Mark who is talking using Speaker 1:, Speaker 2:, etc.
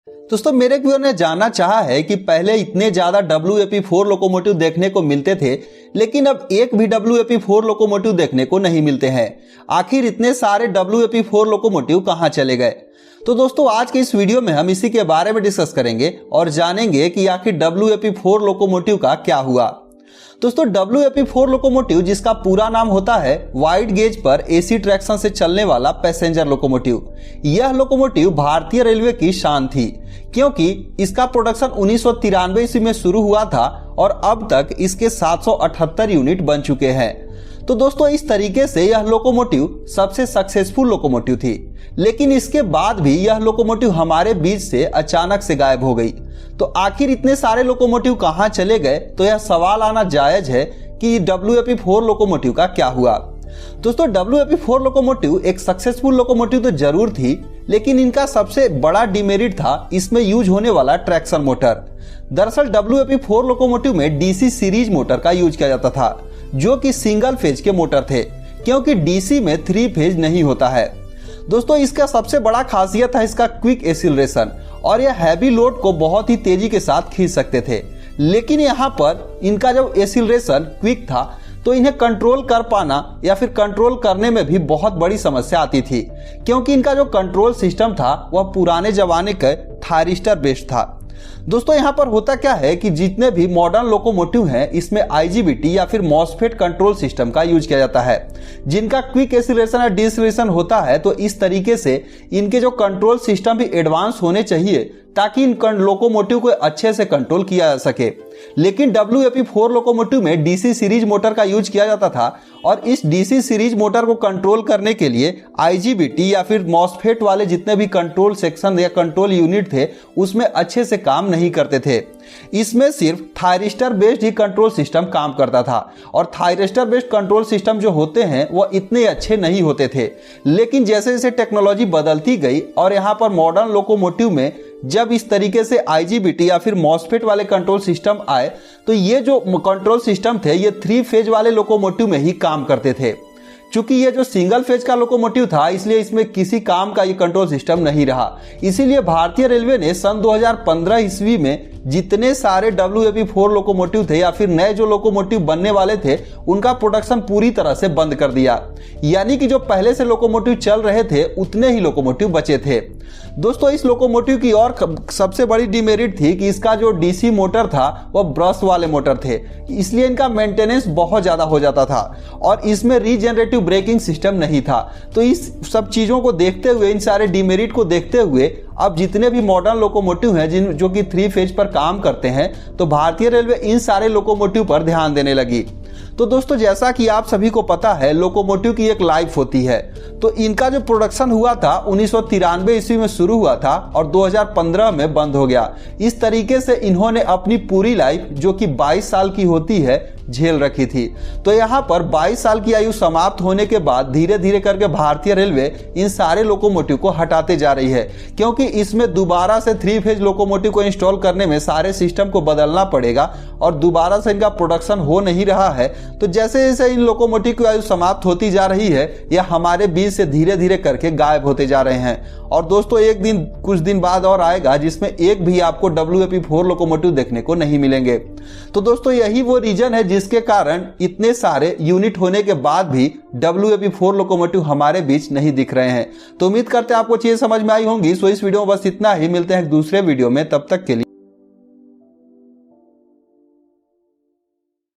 Speaker 1: दोस्तों मेरे व्यूअर ने जानना चाहा है कि पहले इतने ज्यादा WAP4 लोकोमोटिव देखने को मिलते थे, लेकिन अब एक भी WAP4 लोकोमोटिव देखने को नहीं मिलते हैं। आखिर इतने सारे WAP4 लोकोमोटिव कहां चले गए? तो दोस्तों आज के इस वीडियो में हम इसी के बारे में डिस्कस करेंगे और जानेंगे कि आखिर WAP4 लोकोमोटिव का क्या हुआ। दोस्तों WAP4 लोकोमोटिव, जिसका पूरा नाम होता है वाइड गेज पर AC ट्रैक्शन से चलने वाला पैसेंजर लोकोमोटिव, यह लोकोमोटिव भारतीय रेलवे की शान थी, क्योंकि इसका प्रोडक्शन 1993 ईस्वी में शुरू हुआ था और अब तक इसके 778 यूनिट बन चुके हैं। तो दोस्तों इस तरीके से यह लोकोमोटिव सबसे सक्सेसफुल लोकोमोटिव थी, लेकिन इसके बाद भी यह लोकोमोटिव हमारे बीच से अचानक से गायब हो गई। तो आखिर इतने सारे लोकोमोटिव कहां चले गए? तो यह सवाल आना जायज है कि WAP4 लोकोमोटिव का क्या हुआ। दोस्तों WAP4 लोकोमोटिव एक सक्सेसफुल लोकोमोटिव तो जरूर थी, लेकिन इनका सबसे बड़ा डिमेरिट था इसमें यूज होने वाला ट्रैक्शन मोटर। दरअसल WAP4 लोकोमोटिव में DC सीरीज मोटर का यूज किया जाता था, जो कि सिंगल फेज के मोटर थे, क्योंकि DC में 3 फेज नहीं होता है। दोस्तों इसका सबसे बड़ा खासियत है इसका क्विक एक्सीलरेशन, और यह हैवी लोड को बहुत ही तेजी के साथ खींच सकते थे। लेकिन यहाँ पर इनका जब एक्सीलरेशन क्विक था तो इन्हें कंट्रोल कर पाना या फिर कंट्रोल करने में भी बहुत बड़ी समस्या आती थी, क्योंकि इनका जो कंट्रोल सिस्टम था वह पुराने जमाने के थायरिस्टर बेस्ड था। दोस्तों यहाँ पर होता क्या है कि जितने भी मॉडर्न लोकोमोटिव हैं इसमें IGBT या फिर मॉसफेट कंट्रोल सिस्टम का यूज किया जाता है, जिनका क्विक एक्सीलरेशन या डिसेलरेशन होता है। तो इस तरीके से इनके जो कंट्रोल सिस्टम भी एडवांस होने चाहिए, ताकि इन लोकोमोटिव को अच्छे से कंट्रोल किया जा सके। लेकिन WAP4 लोकोमोटिव में DC सीरीज मोटर का यूज किया जाता था, और इस DC सीरीज मोटर को कंट्रोल करने के लिए IGBT या फिर मॉसफेट वाले जितने भी कंट्रोल सेक्शन या कंट्रोल यूनिट थे उसमें अच्छे से काम नहीं करते थे। इसमें सिर्फ थायरिस्टर बेस्ड ही कंट्रोल सिस्टम काम करता था, और थायरिस्टर बेस्ड कंट्रोल सिस्टम जो होते हैं वो इतने अच्छे नहीं होते थे। लेकिन जैसे जैसे टेक्नोलॉजी बदलती गई और यहाँ पर मॉडर्न लोकोमोटिव में जब इस तरीके से IGBT या फिर मॉसफेट वाले कंट्रोल सिस्टम आए, तो ये जो कंट्रोल सिस्टम थे ये 3 फेज वाले लोकोमोटिव में ही काम करते थे। चूंकि ये जो सिंगल फेज का लोकोमोटिव था, इसलिए इसमें किसी काम का ये कंट्रोल सिस्टम नहीं रहा। इसीलिए भारतीय रेलवे ने सन 2015 ईस्वी में जितने सारे WAP4 लोकोमोटिव थे या फिर नए जो लोकोमोटिव बनने वाले थे, उनका प्रोडक्शन पूरी तरह से बंद कर दिया। यानी कि जो पहले से लोकोमोटिव चल रहे थे उतने ही लोकोमोटिव बचे थे। दोस्तों इस लोकोमोटिव की और सबसे बड़ी डिमेरिट थी कि इसका जो DC मोटर था वह ब्रश वाले मोटर थे, इसलिए इनका मेंटेनेंस बहुत ज्यादा हो जाता था, और इसमें रीजनरेटिव ब्रेकिंग सिस्टम नहीं था। तो इस सब चीजों को देखते हुए, इन सारे डिमेरिट को देखते हुए, अब जितने भी मॉडर्न लोकोमोटिव हैं जो कि 3 फेज पर काम करते हैं, तो भारतीय रेलवे इन सारे लोकोमोटिव पर ध्यान देने लगी। तो दोस्तों जैसा कि आप सभी को पता है, लोकोमोटिव की एक लाइफ होती है। तो इनका जो प्रोडक्शन हुआ था 1993 ईस्वी में शुरू हुआ था और 2015 में बंद हो गया। इस तरीके से इन्होंने अपनी पूरी लाइफ, जो कि 22 साल की होती है, झेल रखी थी। तो यहाँ पर 22 साल की आयु समाप्त होने के बाद धीरे धीरे करके भारतीय रेलवे इन सारे लोकोमोटिव को हटाते जा रही है, क्योंकि इसमें दोबारा से 3 फेज लोकोमोटिव को इंस्टॉल करने में सारे सिस्टम को बदलना पड़ेगा, और दोबारा से इनका प्रोडक्शन हो नहीं रहा है। तो जैसे जैसे इन लोकोमोटिव की आयु समाप्त होती जा रही है, यह हमारे बीच से धीरे धीरे करके गायब होते जा रहे हैं। और दोस्तों एक दिन, कुछ दिन बाद और आएगा जिसमें एक भी आपको WAP4 लोकोमोटिव देखने को नहीं मिलेंगे। तो दोस्तों यही वो रीजन है जिसके कारण इतने सारे यूनिट होने के बाद भी WAP4 लोकोमोटिव हमारे बीच नहीं दिख रहे हैं। तो उम्मीद करते हैं आपको चीजें समझ में आई होंगी। सो इस वीडियो में बस इतना ही। मिलते हैं दूसरे वीडियो में, तब तक के लिए।